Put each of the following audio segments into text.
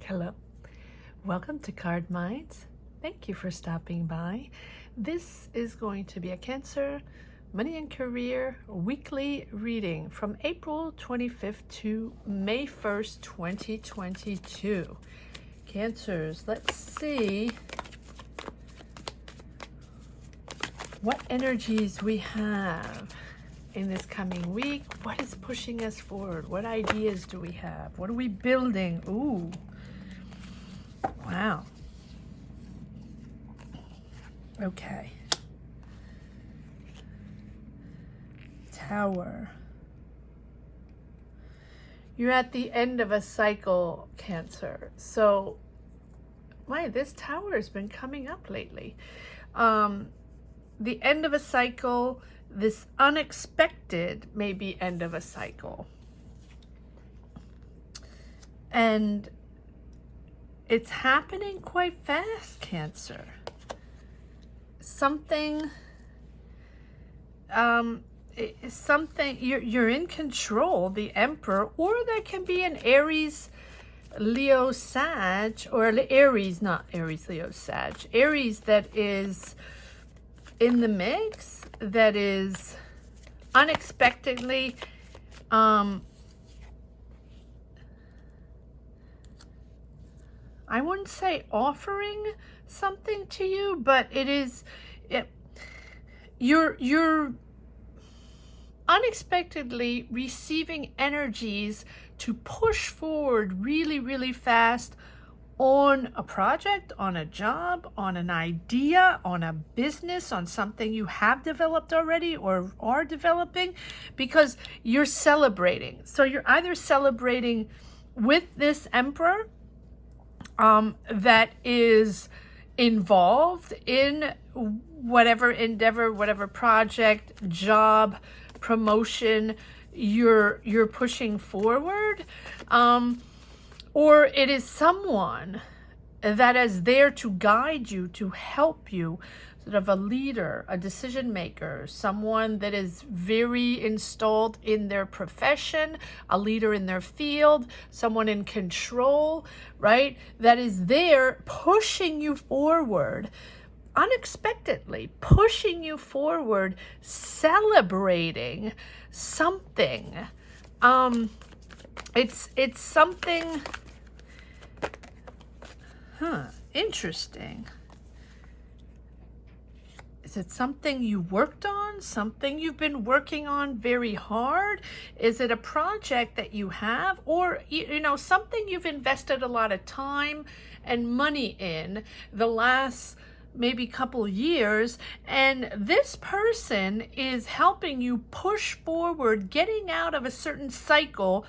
Hello, welcome to Card Minds. Thank you for stopping by. This is going to be a Cancer, Money and Career weekly reading from April 25th to May 1st, 2022. Cancers, let's see what energies we have in this coming week. What is pushing us forward? What ideas do we have? What are we building? Ooh. Wow. Okay. Tower. You're at the end of a cycle, Cancer. So, this tower has been coming up lately. The end of a cycle, this unexpected maybe end of a cycle. And it's happening quite fast, Cancer. Something you're in control, the Emperor, or there can be an Aries, Leo, Sag, or Aries, not Aries, Leo, Sag. Aries that is in the mix, that is unexpectedly I wouldn't say offering something to you, but you're unexpectedly receiving energies to push forward really, really fast on a project, on a job, on an idea, on a business, on something you have developed already or are developing, because you're celebrating. So you're either celebrating with this Emperor that is involved in whatever endeavor, whatever project, job, promotion you're pushing forward, or it is someone that is there to guide you, to help you, sort of a leader, a decision maker, someone that is very installed in their profession, a leader in their field, someone in control, right? That is there pushing you forward, unexpectedly pushing you forward, celebrating something. It's something, interesting. Is it something you worked on? Something you've been working on very hard? Is it a project that you have? Or, something you've invested a lot of time and money in the last maybe couple years, and this person is helping you push forward, getting out of a certain cycle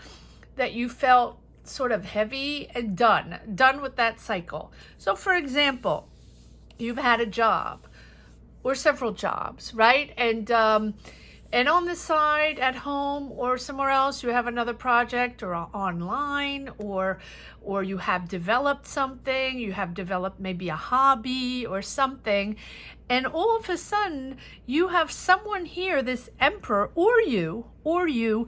that you felt sort of heavy and done with that cycle. So, for example, you've had a job or several jobs, right? And on the side at home or somewhere else, you have another project, or online, or you have developed something, you have developed maybe a hobby or something. And all of a sudden you have someone here, this Emperor, or you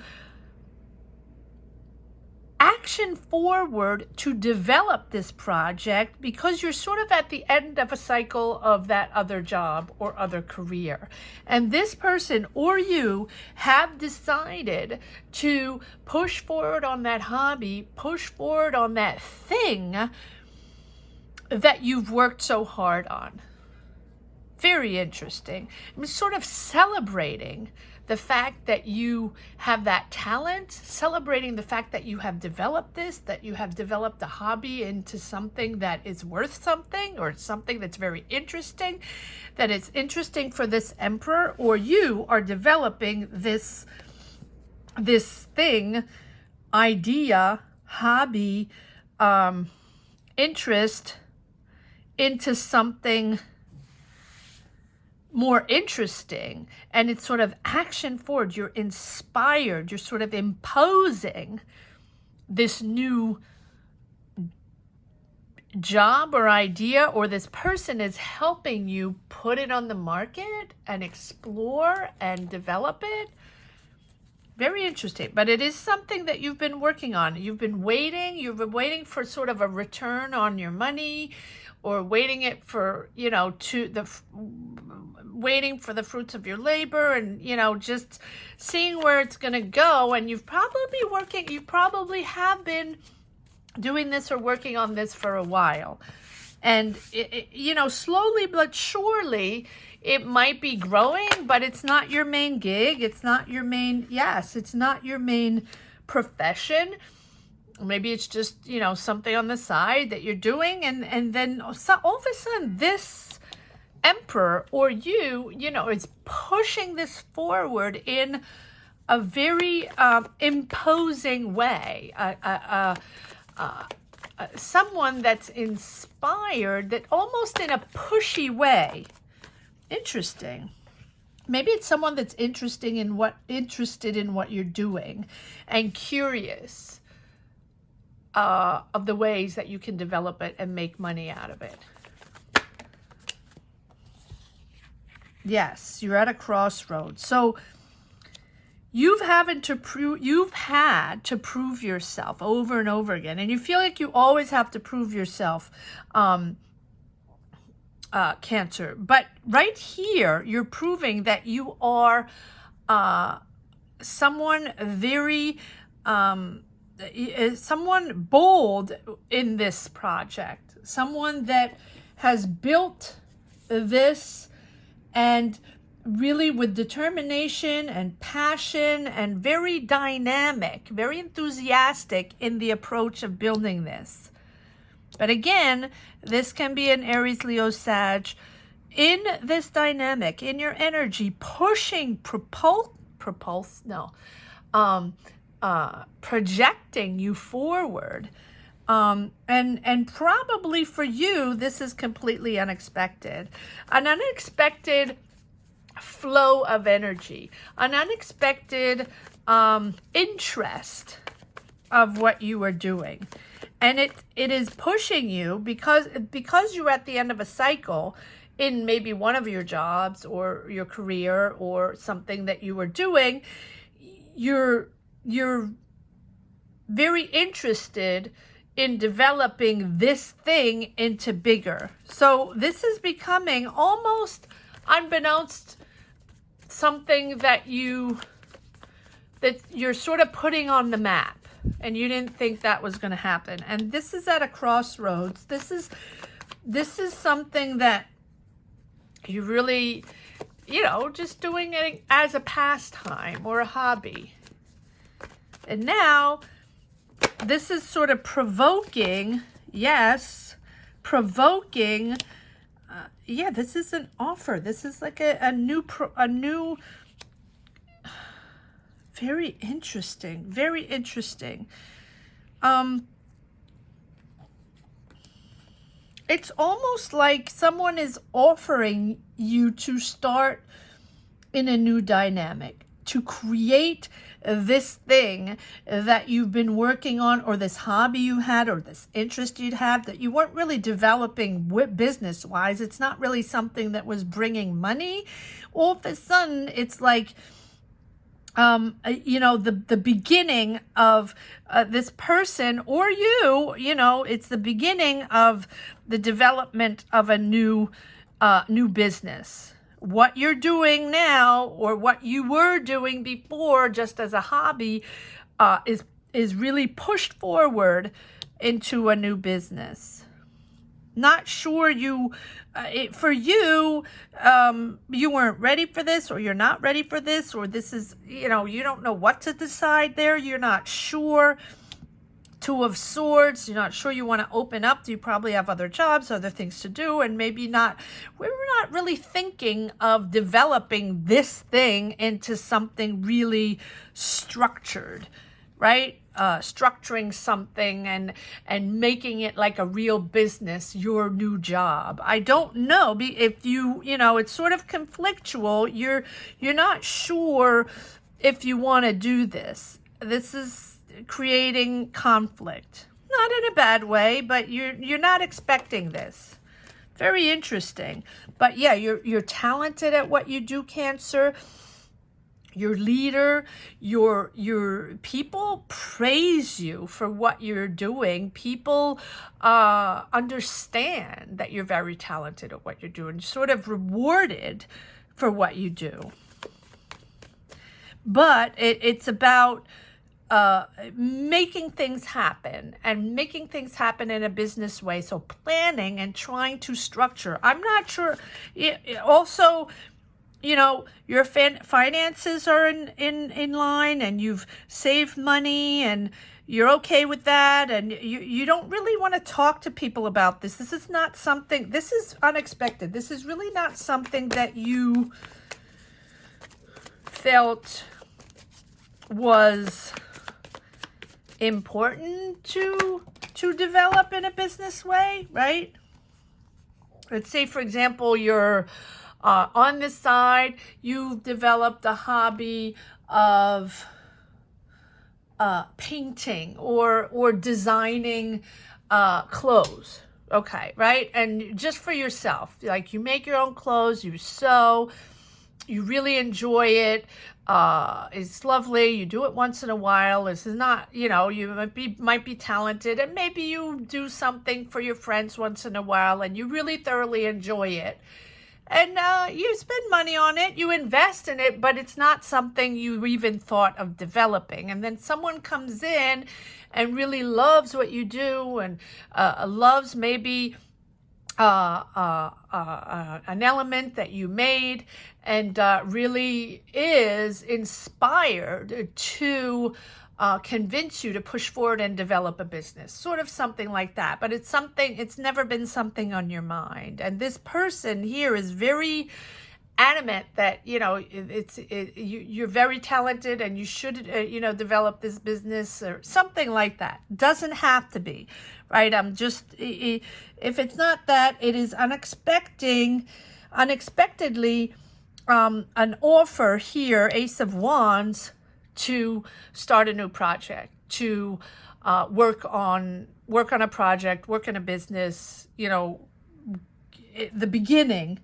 action forward to develop this project, because you're sort of at the end of a cycle of that other job or other career. And this person or you have decided to push forward on that hobby, push forward on that thing that you've worked so hard on. Very interesting. I'm sort of celebrating the fact that you have that talent, celebrating the fact that you have developed this, that you have developed a hobby into something that is worth something, or something that's very interesting, that is interesting for this Emperor, or you are developing this thing, idea, hobby, interest into something more interesting, and it's sort of action forward. You're inspired, you're sort of imposing this new job or idea, or this person is helping you put it on the market and explore and develop it. Very interesting. But it is something that you've been working on. You've been waiting for sort of a return on your money, or waiting it for, you know, waiting for the fruits of your labor, and, you know, just seeing where it's going to go. And you probably have been doing this or working on this for a while. And, you know, slowly but surely, it might be growing, but it's not your main gig. It's not your main, it's not your main profession. Maybe it's just, you know, something on the side that you're doing. And then all of a sudden, this emperor, or you know, is pushing this forward in a very imposing way. Someone that's inspired, that almost in a pushy way. Interesting. Maybe it's someone that's interested in what you're doing, and curious of the ways that you can develop it and make money out of it. Yes, you're at a crossroads. So you've had to prove yourself over and over again, and you feel like you always have to prove yourself, Cancer. But right here, you're proving that you are someone very, someone bold in this project, someone that has built this, and really with determination and passion, and very dynamic, very enthusiastic in the approach of building this. But again, this can be an Aries, Leo, Sag in this dynamic, in your energy, pushing, projecting you forward. And probably for you, this is completely unexpected. An unexpected flow of energy, an unexpected interest of what you are doing. And it is pushing you because you're at the end of a cycle in maybe one of your jobs or your career or something that you were doing. You're very interested in developing this thing into bigger. So this is becoming almost unbeknownst something that you're sort of putting on the map. And you didn't think that was going to happen. And this is at a crossroads. This is something that you really, you know, just doing it as a pastime or a hobby. And now this is sort of provoking, this is an offer. This is like a new, very interesting, very interesting. It's almost like someone is offering you to start in a new dynamic, to create this thing that you've been working on, or this hobby you had, or this interest you'd have that you weren't really developing business-wise. It's not really something that was bringing money. All of a sudden, it's like, you know, the beginning of this person or you know, it's the beginning of the development of a new business. What you're doing now, or what you were doing before just as a hobby, is really pushed forward into a new business. Not sure for you, you weren't ready for this, or you're not ready for this, or this is, you know, you don't know what to decide there. You're not sure. Two of Swords, you're not sure you want to open up. You probably have other jobs, other things to do, and maybe not. We're not really thinking of developing this thing into something really structured, right? Structuring something and making it like a real business, your new job. I don't know if you know, it's sort of conflictual. You're not sure if you want to do this. This is creating conflict, not in a bad way, but you're not expecting this. Very interesting. But yeah, you're talented at what you do, Cancer. your leader, your people praise you for what you're doing. People understand that you're very talented at what you're doing, sort of rewarded for what you do. But it's about making things happen, and making things happen in a business way. So planning and trying to structure. I'm not sure. Also, you know, your finances are in line, and you've saved money, and you're okay with that, and you don't really want to talk to people about this. This is not something, this is unexpected. This is really not something that you felt was important to develop in a business way, right? Let's say, for example, you're on the side, you've developed a hobby of painting or designing clothes, okay, right? And just for yourself, like you make your own clothes, you sew, you really enjoy it. It's lovely. You do it once in a while. This is not, you know, you might be talented, and maybe you do something for your friends once in a while, and you really thoroughly enjoy it. And you spend money on it, you invest in it, but it's not something you even thought of developing. And then someone comes in and really loves what you do, and loves maybe an element that you made, and really is inspired to convince you to push forward and develop a business, sort of something like that. But it's something, it's never been something on your mind. And this person here is very adamant that, you know, you're very talented, and you should, you know, develop this business or something like that. Doesn't have to be, right? I'm just, if it's not that, it is unexpectedly an offer here, Ace of Wands, to start a new project, to work on a project, work in a business, you know, the beginning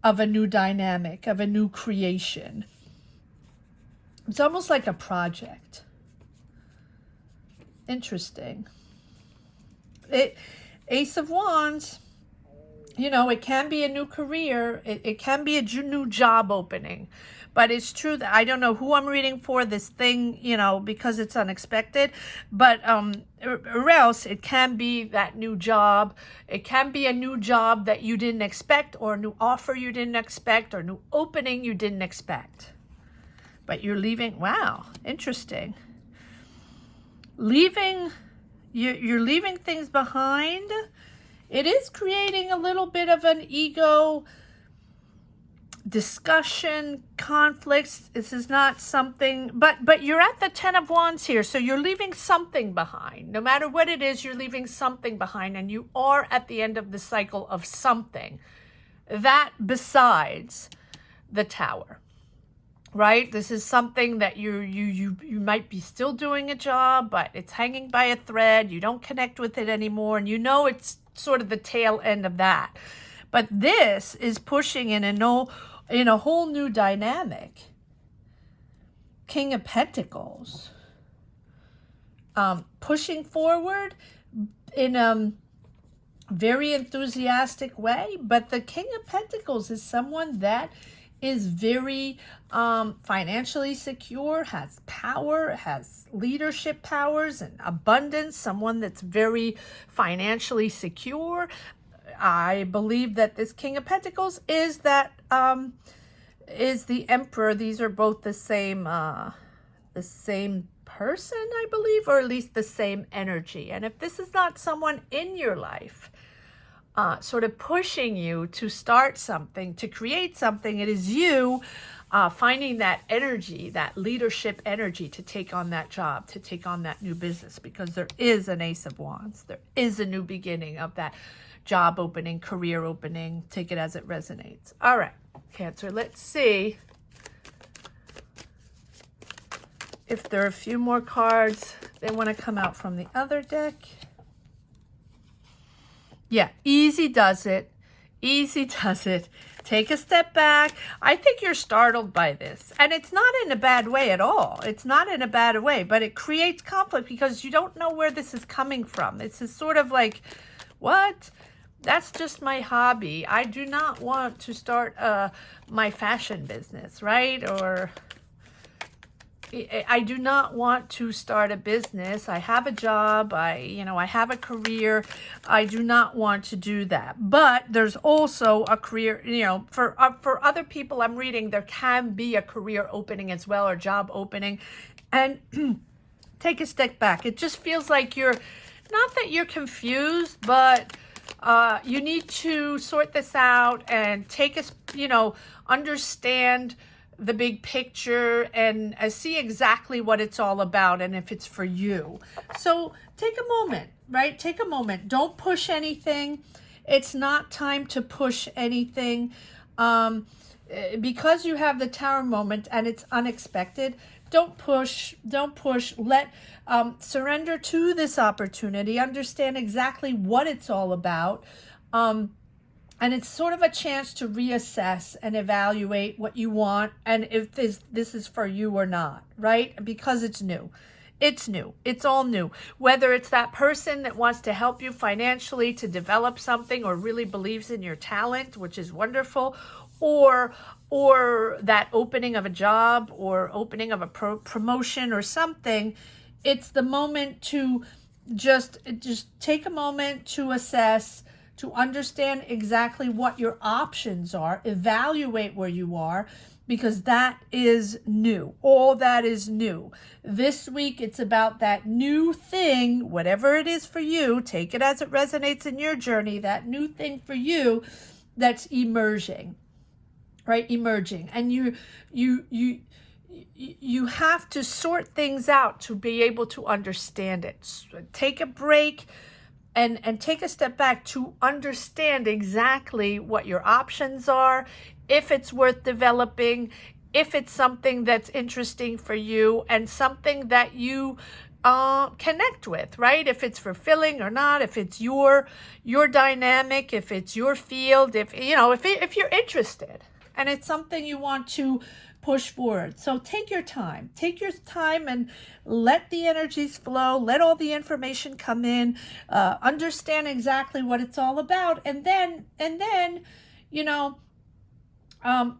of a new dynamic, of a new creation. It's almost like a project. Interesting. Ace of Wands, you know, it can be a new career. It can be a new job opening. But it's true that I don't know who I'm reading for this thing, you know, because it's unexpected. But or else it can be that new job. It can be a new job that you didn't expect, or a new offer you didn't expect, or a new opening you didn't expect. But you're leaving. Wow, interesting. You're leaving things behind. It is creating a little bit of an ego discussion, conflicts. This is not something, but you're at the Ten of Wands here, so you're leaving something behind. No matter what it is, you're leaving something behind, and you are at the end of the cycle of something that besides the Tower, right? This is something that you might be still doing a job, but it's hanging by a thread. You don't connect with it anymore, and you know it's sort of the tail end of that. But this is pushing in a whole new dynamic. King of Pentacles. Pushing forward in a very enthusiastic way. But the King of Pentacles is someone that is very financially secure, has power, has leadership powers and abundance, someone that's very financially secure. I believe that this King of Pentacles is that is the Emperor. These are both the same person, I believe, or at least the same energy. And if this is not someone in your life sort of pushing you to start something, to create something, it is you finding that energy, that leadership energy to take on that job, to take on that new business, because there is an Ace of Wands. There is a new beginning of that job opening, career opening. Take it as it resonates. All right, Cancer, let's see if there are a few more cards they want to come out from the other deck. Yeah, easy does it. Easy does it. Take a step back. I think you're startled by this. And it's not in a bad way at all. It's not in a bad way, but it creates conflict because you don't know where this is coming from. It's sort of like, what? That's just my hobby. I do not want to start my fashion business, right? Or I do not want to start a business. I have a job. I have a career. I do not want to do that. But there's also a career, for other people I'm reading, there can be a career opening as well, or job opening. And take a step back. It just feels like not that you're confused, but you need to sort this out and understand the big picture and see exactly what it's all about and if it's for you. So take a moment, right? Take a moment. Don't push anything. It's not time to push anything. Because you have the Tower moment and it's unexpected, don't push. Let surrender to this opportunity. Understand exactly what it's all about. And it's sort of a chance to reassess and evaluate what you want and if this is for you or not, right? Because it's new. It's new. It's all new. Whether it's that person that wants to help you financially to develop something or really believes in your talent, which is wonderful, or that opening of a job or opening of a promotion or something, it's the moment to just take a moment to assess, to understand exactly what your options are, evaluate where you are, because that is new. All that is new. This week, it's about that new thing, whatever it is for you, take it as it resonates in your journey, that new thing for you that's emerging, right? Emerging. And you have to sort things out to be able to understand it. So take a break. And take a step back to understand exactly what your options are, if it's worth developing, if it's something that's interesting for you and something that you connect with, right? If it's fulfilling or not, if it's your dynamic, if it's your field, if you're interested and it's something you want to push forward. So take your time and let the energies flow, let all the information come in, understand exactly what it's all about, and then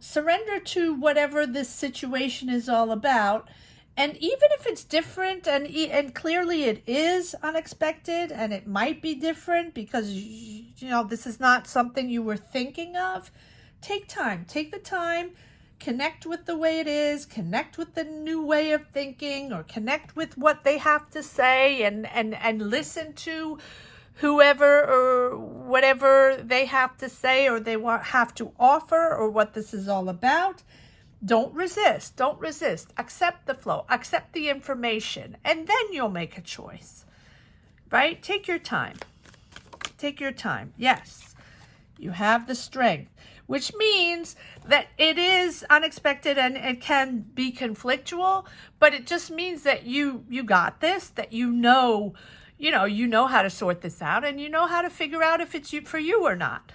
surrender to whatever this situation is all about. And even if it's different, and clearly it is unexpected, and it might be different because this is not something you were thinking of, take the time. Connect with the way it is, connect with the new way of thinking, or connect with what they have to say and listen to whoever or whatever they have to say or they have to offer or what this is all about. Don't resist. Accept the flow, accept the information, and then you'll make a choice, right? Take your time. Yes, you have the strength, which means that it is unexpected and it can be conflictual, but it just means that you got this, that you know how to sort this out, and you know how to figure out if it's for you or not.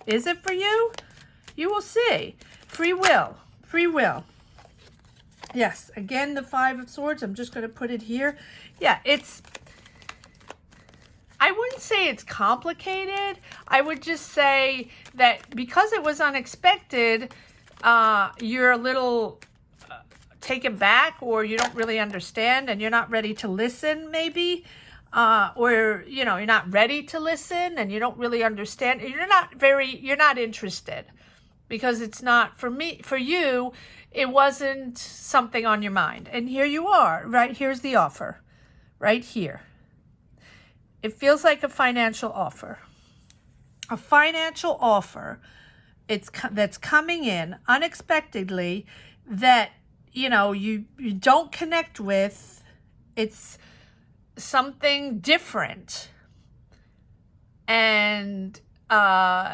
Is it for you? You will see. Free will. Yes, again, the Five of Swords. I'm just going to put it here. Yeah, I wouldn't say it's complicated. I would just say that because it was unexpected, you're a little taken back, or you don't really understand and you're not ready to listen maybe. Or, you're not ready to listen and you don't really understand. You're not interested because it's not for you. It wasn't something on your mind. And here you are, right? Here's the offer right here. It feels like a financial offer. A financial offer that's coming in unexpectedly that, you don't connect with. It's something different. And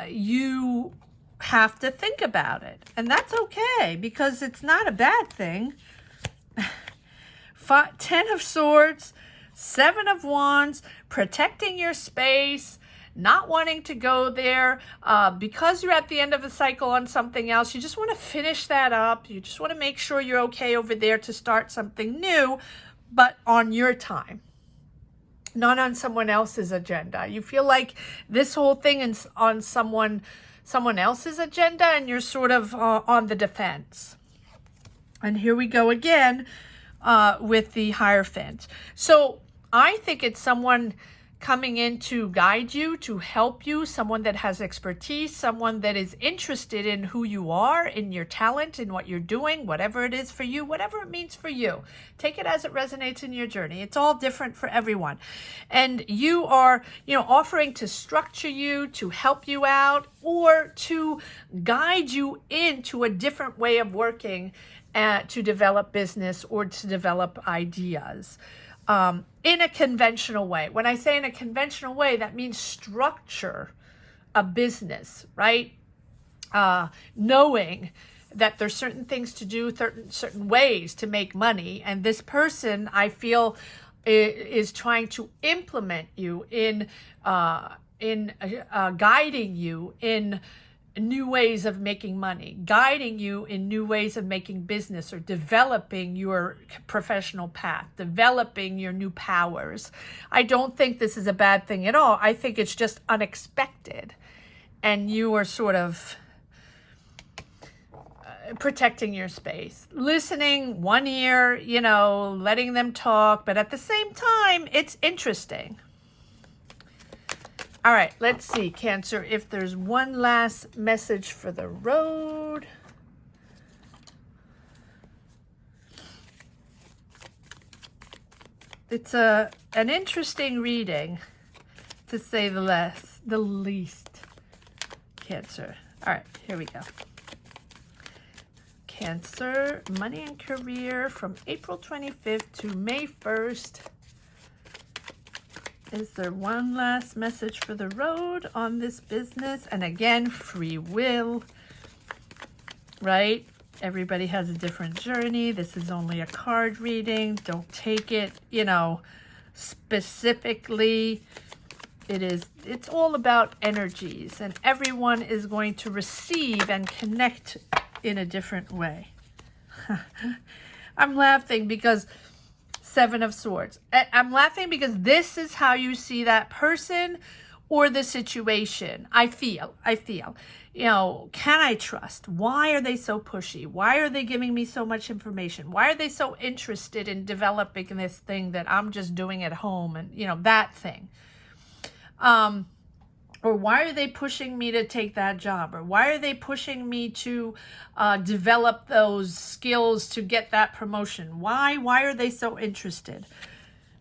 you have to think about it. And that's okay because it's not a bad thing. 10 of Swords, 7 of Wands, protecting your space, not wanting to go there because you're at the end of a cycle on something else. You just want to finish that up. You just want to make sure you're okay over there to start something new, but on your time, not on someone else's agenda. You feel like this whole thing is on someone else's agenda, and you're sort of on the defense. And here we go again with the Hierophant. So I think it's someone coming in to guide you, to help you, someone that has expertise, someone that is interested in who you are, in your talent, in what you're doing, whatever it is for you, whatever it means for you. Take it as it resonates in your journey. It's all different for everyone. And you are, offering to structure you, to help you out, or to guide you into a different way of working to develop business or to develop ideas. In a conventional way. When I say in a conventional way, that means structure a business, right? Knowing that there's certain things to do, certain ways to make money. And this person, I feel, is trying to implement you in guiding you in new ways of making money, guiding you in new ways of making business, or developing your professional path, developing your new powers. I don't think this is a bad thing at all. I think it's just unexpected. And you are sort of protecting your space, listening one ear, letting them talk, but at the same time, it's interesting. All right, let's see, Cancer, if there's one last message for the road. It's an interesting reading, to say the least, Cancer. All right, here we go. Cancer, money and career from April 25th to May 1st. Is there one last message for the road on this business? And again, free will, right? Everybody has a different journey. This is only a card reading. Don't take it, specifically. It's all about energies, and everyone is going to receive and connect in a different way. I'm laughing because Seven of Swords. I'm laughing because this is how you see that person or the situation. I feel, can I trust? Why are they so pushy? Why are they giving me so much information? Why are they so interested in developing this thing that I'm just doing at home, and, that thing? Or why are they pushing me to take that job? Or why are they pushing me to develop those skills to get that promotion? Why are they so interested?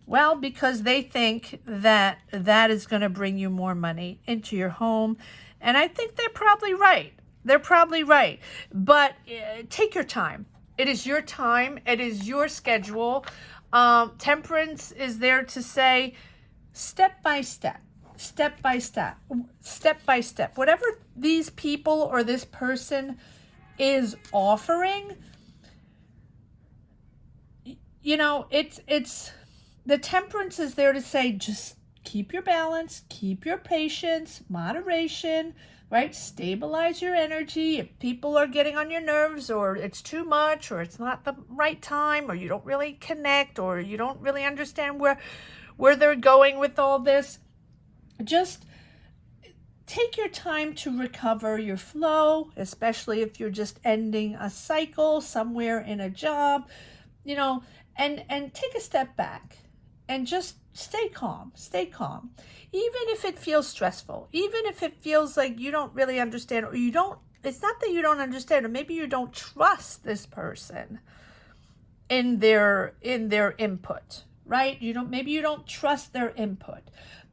Well, because they think that that is going to bring you more money into your home. And I think they're probably right. But take your time. It is your time. It is your schedule. Temperance is there to say step by step. Step by step. Whatever these people or this person is offering, it's the Temperance is there to say, just keep your balance, keep your patience, moderation, right? Stabilize your energy. If people are getting on your nerves, or it's too much, or it's not the right time, or you don't really connect, or you don't really understand where they're going with all this, just take your time to recover your flow, especially if you're just ending a cycle somewhere in a job, and take a step back and just stay calm. Even if it feels stressful, even if it feels like you don't really understand, or it's not that you don't understand, or maybe you don't trust this person in their input, right? Maybe you don't trust their input.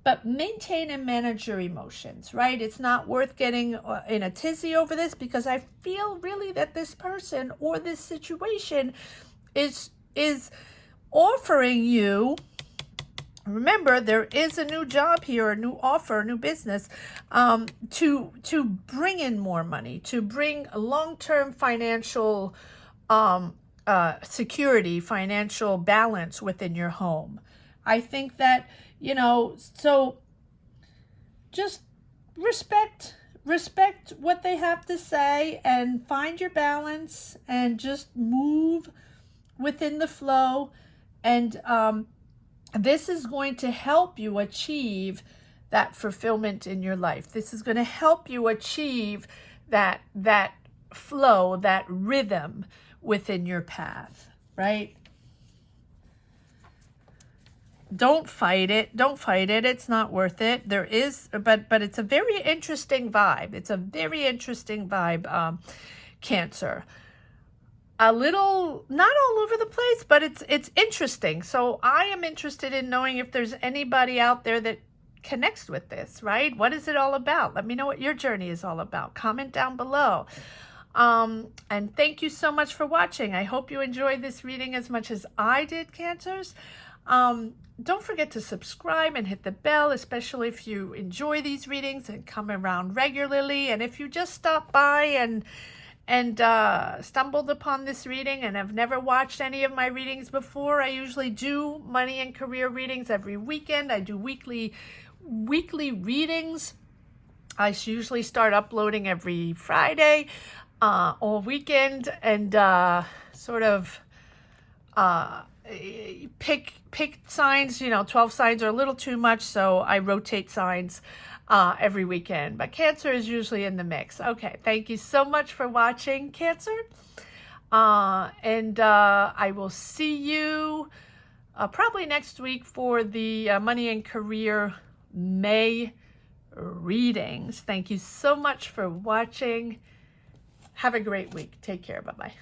But maintain and manage your emotions, right? It's not worth getting in a tizzy over this, because I feel really that this person or this situation is offering you, remember, there is a new job here, a new offer, a new business, to bring in more money, to bring long-term financial security, financial balance within your home. I think that, so just respect what they have to say, and find your balance, and just move within the flow. And this is going to help you achieve that fulfillment in your life. This is going to help you achieve that flow, that rhythm within your path, right? Don't fight it. Don't fight it. It's not worth it. There is, but it's a very interesting vibe. It's a very interesting vibe, Cancer. A little, not all over the place, but it's interesting. So I am interested in knowing if there's anybody out there that connects with this, right? What is it all about? Let me know what your journey is all about. Comment down below. And thank you so much for watching. I hope you enjoyed this reading as much as I did, Cancers. Don't forget to subscribe and hit the bell, especially if you enjoy these readings and come around regularly. And if you just stop by and stumbled upon this reading and have never watched any of my readings before, I usually do money and career readings every weekend. I do weekly readings. I usually start uploading every Friday, all weekend, and sort of pick signs. 12 signs are a little too much, so I rotate signs every weekend. But Cancer is usually in the mix. Okay, thank you so much for watching, Cancer. And I will see you probably next week for the money and career May readings. Thank you so much for watching. Have a great week. Take care. Bye-bye.